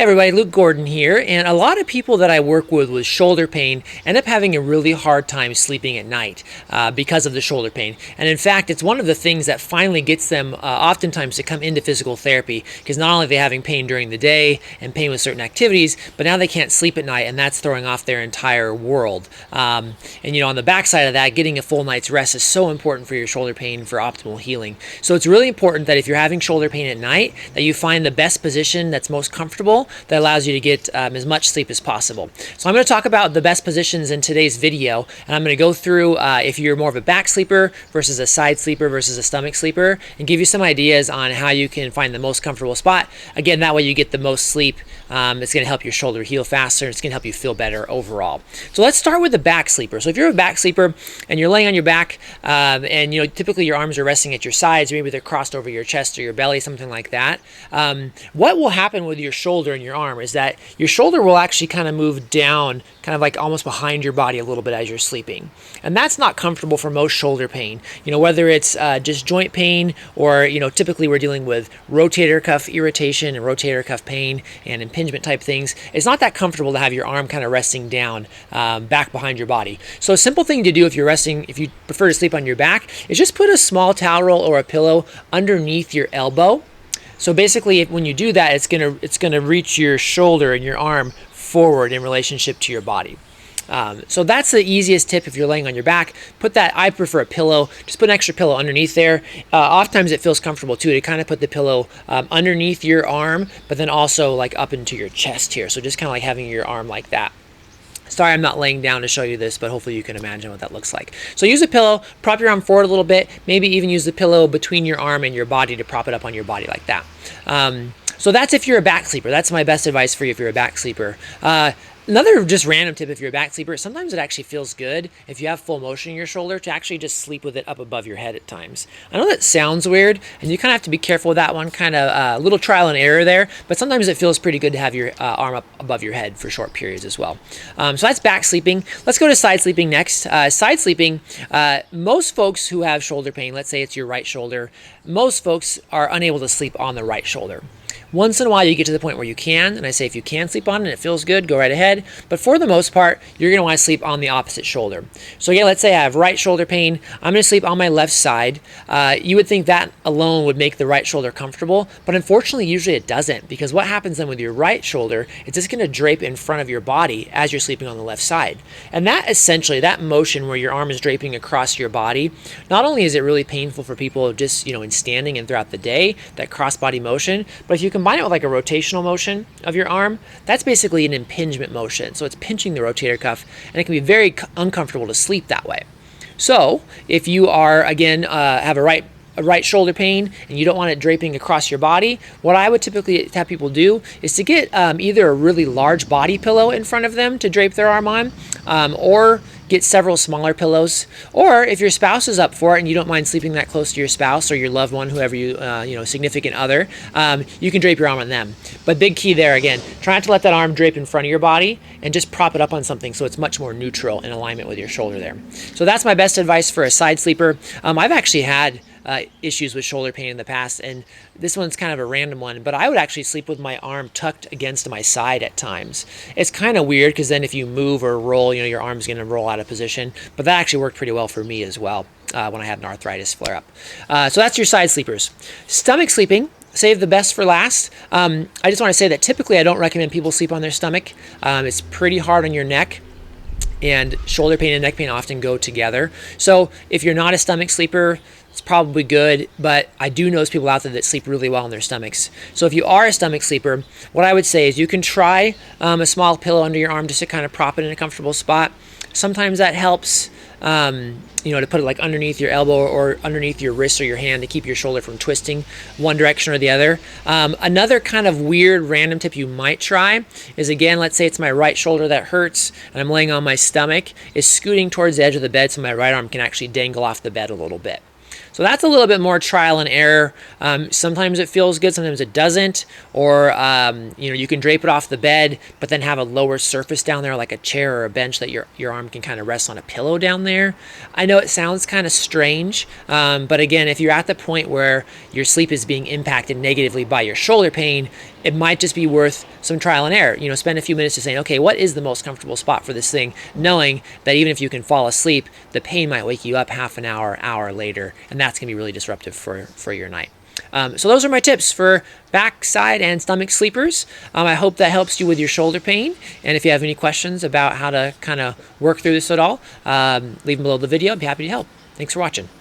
Hey everybody, Luke Gordon here, and a lot of people that I work with shoulder pain end up having a really hard time sleeping at night because of the shoulder pain. And in fact, it's one of the things that finally gets them oftentimes to come into physical therapy, because not only are they having pain during the day and pain with certain activities, but now they can't sleep at night, and that's throwing off their entire world. And on the backside of that, getting a full night's rest is so important for your shoulder pain for optimal healing. So it's really important that if you're having shoulder pain at night, that you find the best position that's most comfortable that allows you to get as much sleep as possible. So I'm going to talk about the best positions in today's video, and I'm going to go through if you're more of a back sleeper versus a side sleeper versus a stomach sleeper, and give you some ideas on how you can find the most comfortable spot. Again, that way you get the most sleep. It's going to help your shoulder heal faster. It's going to help you feel better overall. So let's start with the back sleeper. So if you're a back sleeper and you're laying on your back, and typically your arms are resting at your sides, maybe they're crossed over your chest or your belly, something like that. What will happen with your shoulder and your arm is that your shoulder will actually kind of move down, kind of like almost behind your body a little bit as you're sleeping. And that's not comfortable for most shoulder pain. Whether it's just joint pain or, typically we're dealing with rotator cuff irritation and rotator cuff pain and impingement type things. It's not that comfortable to have your arm kind of resting down back behind your body. So a simple thing to do if you prefer to sleep on your back, is just put a small towel roll or a pillow underneath your elbow. So basically, when you do that, it's gonna reach your shoulder and your arm forward in relationship to your body. So that's the easiest tip if you're laying on your back. I prefer a pillow. Just put an extra pillow underneath there. Oftentimes it feels comfortable too to kind of put the pillow underneath your arm, but then also like up into your chest here. So just kind of like having your arm like that. Sorry, I'm not laying down to show you this, but hopefully you can imagine what that looks like. So use a pillow, prop your arm forward a little bit, maybe even use the pillow between your arm and your body to prop it up on your body like that. So that's if you're a back sleeper. That's my best advice for you if you're a back sleeper. Another just random tip if you're a back sleeper, sometimes it actually feels good if you have full motion in your shoulder to actually just sleep with it up above your head at times. I know that sounds weird, and you kind of have to be careful with that one, kind of a little trial and error there, but sometimes it feels pretty good to have your arm up above your head for short periods as well. So that's back sleeping. Let's go to side sleeping next. Side sleeping, most folks who have shoulder pain, let's say it's your right shoulder, most folks are unable to sleep on the right shoulder. Once in a while, you get to the point where you can, and I say if you can sleep on it and it feels good, go right ahead. But for the most part, you're going to want to sleep on the opposite shoulder. So again, let's say I have right shoulder pain. I'm going to sleep on my left side. You would think that alone would make the right shoulder comfortable, but unfortunately, usually it doesn't, because what happens then with your right shoulder, it's just going to drape in front of your body as you're sleeping on the left side. And that essentially, that motion where your arm is draping across your body, not only is it really painful for people just, in standing and throughout the day, that cross-body motion, but if you combine it with like a rotational motion of your arm, that's basically an impingement motion. So it's pinching the rotator cuff, and it can be very uncomfortable to sleep that way. So if you are, again, have a right shoulder pain and you don't want it draping across your body, what I would typically have people do is to get either a really large body pillow in front of them to drape their arm on, or get several smaller pillows. Or if your spouse is up for it and you don't mind sleeping that close to your spouse or your loved one, whoever you, significant other, you can drape your arm on them. But big key there, again, try not to let that arm drape in front of your body and just prop it up on something so it's much more neutral in alignment with your shoulder there. So that's my best advice for a side sleeper. I've actually had issues with shoulder pain in the past, and this one's kind of a random one, but I would actually sleep with my arm tucked against my side at times. It's kind of weird because then if you move or roll, your arm's going to roll out of position, but that actually worked pretty well for me as well when I had an arthritis flare up. So that's your side sleepers. Stomach sleeping, save the best for last. I just want to say that typically I don't recommend people sleep on their stomach. It's pretty hard on your neck, and shoulder pain and neck pain often go together. So if you're not a stomach sleeper, it's probably good, but I do know people out there that sleep really well on their stomachs. So if you are a stomach sleeper, what I would say is you can try a small pillow under your arm just to kind of prop it in a comfortable spot. Sometimes that helps, to put it like underneath your elbow or underneath your wrist or your hand to keep your shoulder from twisting one direction or the other. Another kind of weird random tip you might try is, again, let's say it's my right shoulder that hurts and I'm laying on my stomach, is scooting towards the edge of the bed so my right arm can actually dangle off the bed a little bit. So that's a little bit more trial and error. Sometimes it feels good, sometimes it doesn't. Or, you can drape it off the bed, but then have a lower surface down there, like a chair or a bench that your arm can kind of rest on a pillow down there. I know it sounds kind of strange, but again, if you're at the point where your sleep is being impacted negatively by your shoulder pain, it might just be worth some trial and error. Spend a few minutes just saying, okay, what is the most comfortable spot for this thing? Knowing that even if you can fall asleep, the pain might wake you up half an hour later, and that's going to be really disruptive for your night. So those are my tips for backside and stomach sleepers. I hope that helps you with your shoulder pain. And if you have any questions about how to kind of work through this at all, leave them below the video. I'd be happy to help. Thanks for watching.